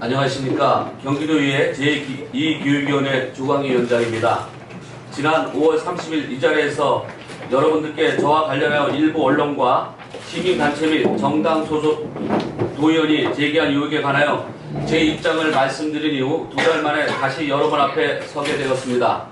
안녕하십니까. 경기도의회 제2교육위원회 조광희 위원장입니다. 지난 5월 30일 이 자리에서 여러분들께 저와 관련하여 일부 언론과 시민단체 및 정당 소속 도의원이 제기한 의혹에 관하여 제 입장을 말씀드린 이후 2달 만에 다시 여러분 앞에 서게 되었습니다.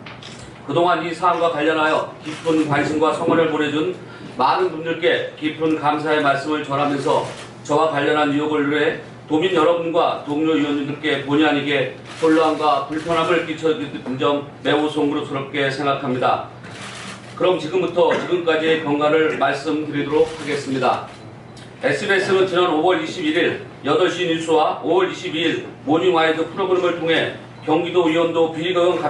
그동안 이 사안과 관련하여 깊은 관심과 성원을 보내준 많은 분들께 깊은 감사의 말씀을 전하면서 저와 관련한 의혹을 위해 도민 여러분과 동료 의원님들께 본의 아니게 혼란과 불편함을 끼쳐드린 점 매우 송구스럽게 생각합니다. 그럼 지금부터 지금까지의 경과를 말씀드리도록 하겠습니다. SBS는 지난 5월 21일 8시 뉴스와 5월 22일 모닝와이드 프로그램을 통해 경기도 의원도 비리금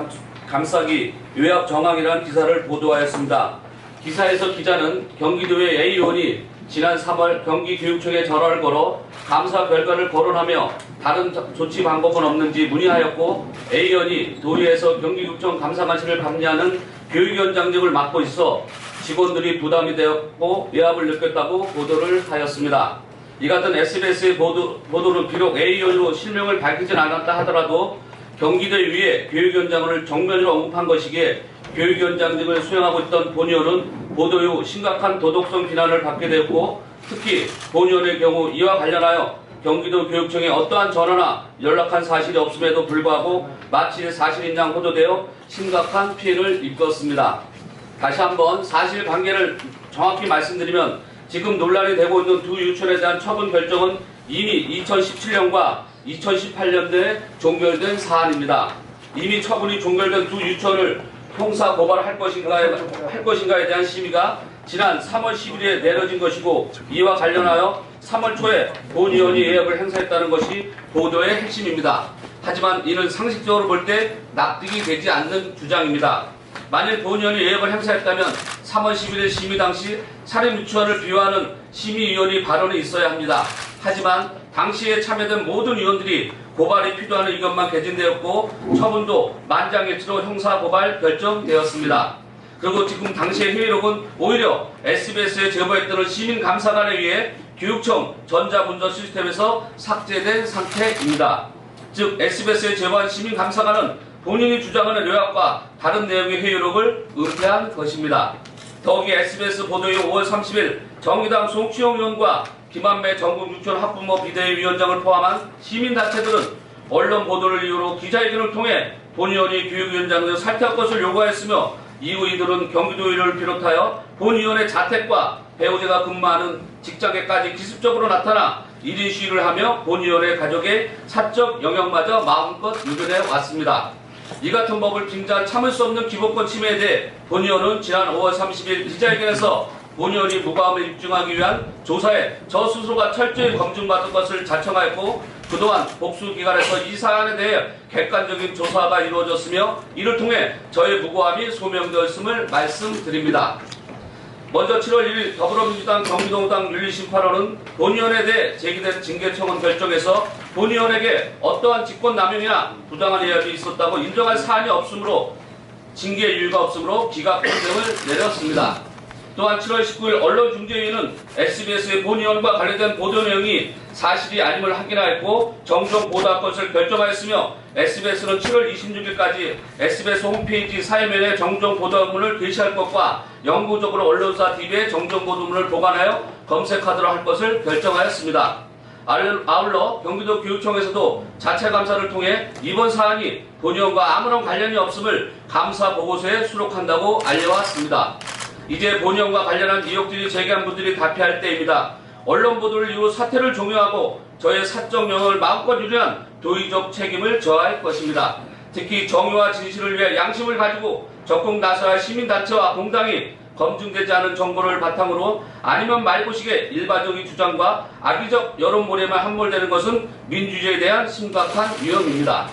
감싸기 요약 정황이라는 기사를 보도하였습니다. 기사에서 기자는 경기도의 A 의원이 지난 3월 경기교육청에 전화를 걸어 감사 결과를 거론하며 다른 조치 방법은 없는지 문의하였고, A 의원이 도의회에서 경기교육청 감사관실을 감리하는 교육위원장직을 맡고 있어 직원들이 부담이 되었고 외압을 느꼈다고 보도를 하였습니다. 이 같은 SBS의 보도는 비록 A 의원으로 실명을 밝히진 않았다 하더라도 경기도에 위해 교육위원장을 정면으로 언급한 것이기에 교육위원장직을 수행하고 있던 본 의원은 보도 이후 심각한 도덕성 비난을 받게 되었고, 특히 본 의원의 경우 이와 관련하여 경기도 교육청에 어떠한 전화나 연락한 사실이 없음에도 불구하고 마치 사실인 양 호도되어 심각한 피해를 입었습니다. 다시 한번 사실관계를 정확히 말씀드리면 지금 논란이 되고 있는 두 유치원에 대한 처분 결정은 이미 2017년과 2018년도에 종결된 사안입니다. 이미 처분이 종결된 두 유치원을 형사 고발할 것인가에 대한 심의가 지난 3월 10일에 내려진 것이고, 이와 관련하여 3월 초에 본 의원이 예약을 행사했다는 것이 보도의 핵심입니다. 하지만 이는 상식적으로 볼 때 납득이 되지 않는 주장입니다. 만일 본 의원이 예약을 행사했다면 3월 11일 심의 당시 사립 유치원을 비호하는 심의위원이 발언이 있어야 합니다. 하지만 당시에 참여된 모든 의원들이 고발이 필요한 의견만 개진되었고 처분도 만장일치로 형사고발 결정되었습니다. 그리고 지금 당시의 회의록은 오히려 SBS에 제보했던 시민감사관에 의해 교육청 전자문서 시스템에서 삭제된 상태입니다. 즉 SBS에 제보한 시민감사관은 본인이 주장하는 요약과 다른 내용의 회의록을 은폐한 것입니다. 더욱이 SBS 보도 이후 5월 30일 정의당 송치영 의원과 김한배 전국유치원 학부모 비대위원장을 포함한 시민단체들은 언론 보도를 이유로 기자회견을 통해 본 의원이 교육위원장을 사퇴할 것을 요구하였으며, 이후 이들은 경기도의회를 비롯하여 본 의원의 자택과 배우자가 근무하는 직장에까지 기습적으로 나타나 1인 시위를 하며 본 의원의 가족의 사적 영역마저 마음껏 유린해 왔습니다. 이 같은 법을 빙자한 참을 수 없는 기본권 침해에 대해 본 의원은 지난 5월 30일 기자회견에서 본 의원이 무과함을 입증하기 위한 조사에 저 스스로가 철저히 검증받은 것을 자청하였고, 그동안 복수기관에서 이 사안에 대해 객관적인 조사가 이루어졌으며 이를 통해 저의 무고함이 소명되었음을 말씀드립니다. 먼저 7월 1일 더불어민주당 경기도당 윤리심판원은 본 의원에 대해 제기된 징계청원 결정에서 본 의원에게 어떠한 직권남용이나 부당한 예약이 있었다고 인정할 사안이 없으므로 징계 이유가 없으므로 기각 판정을 내렸습니다. 또한 7월 19일 언론중재위는 SBS의 본 의원과 관련된 보도 내용이 사실이 아님을 확인하였고 정정 보도할 것을 결정하였으며, SBS는 7월 26일까지 SBS 홈페이지 사회면에 정정 보도문을 게시할 것과 영구적으로 언론사 TV에 정정 보도문을 보관하여 검색하도록 할 것을 결정하였습니다. 아울러 경기도 교육청에서도 자체 감사를 통해 이번 사안이 본 의원과 아무런 관련이 없음을 감사 보고서에 수록한다고 알려왔습니다. 이제 본 의원과 관련한 의혹들이 제기한 분들이 답해할 때입니다. 언론 보도를 이후 사퇴를 종료하고 저의 사적 영역을 마음껏 유리한 도의적 책임을 져야 할 것입니다. 특히 정의와 진실을 위해 양심을 가지고 적극 나서야 할 시민단체와 공당이 검증되지 않은 정보를 바탕으로 아니면 말고식의 일반적인 주장과 악의적 여론몰이에만 함몰되는 것은 민주주의에 대한 심각한 위험입니다.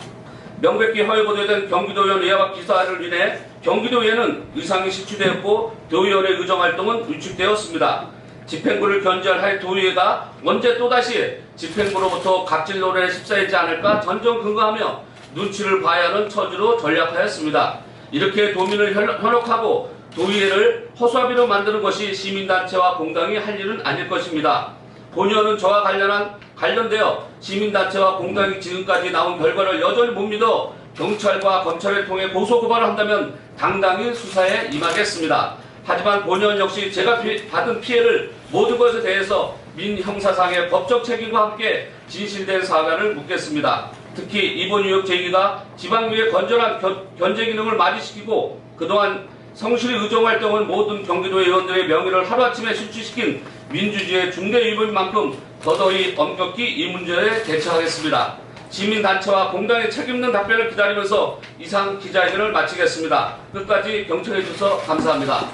명백히 허위보도된 경기도의원 의혹과 기사를 인해 경기도의회는 의상이 실추되었고 도의원의 의정활동은 위축되었습니다. 집행부를 견제할 할 도의회가 언제 또다시 집행부로부터 갑질 노래에 휩싸이지 않을까 전전긍긍하며 눈치를 봐야 하는 처지로 전락하였습니다. 이렇게 도민을 현혹하고 도의회를 허수아비로 만드는 것이 시민단체와 공당이 할 일은 아닐 것입니다. 본의원은 저와 관련되어 시민단체와 공당이 지금까지 나온 결과를 여전히 못 믿어 경찰과 검찰을 통해 고소고발을 한다면 당당히 수사에 임하겠습니다. 하지만 본의원 역시 제가 받은 피해를 모든 것에 대해서 민형사상의 법적 책임과 함께 진실된 사과를 묻겠습니다. 특히 이번 의혹 제기가 지방의회 건전한 견제 기능을 마비시키고 그동안 성실히 의정활동을 모든 경기도 의원들의 명예를 하루아침에 실추시킨 민주주의의 중대 위법인 만큼 더더욱 엄격히 이 문제에 대처하겠습니다. 시민단체와 공당의 책임있는 답변을 기다리면서 이상 기자회견을 마치겠습니다. 끝까지 경청해 주셔서 감사합니다.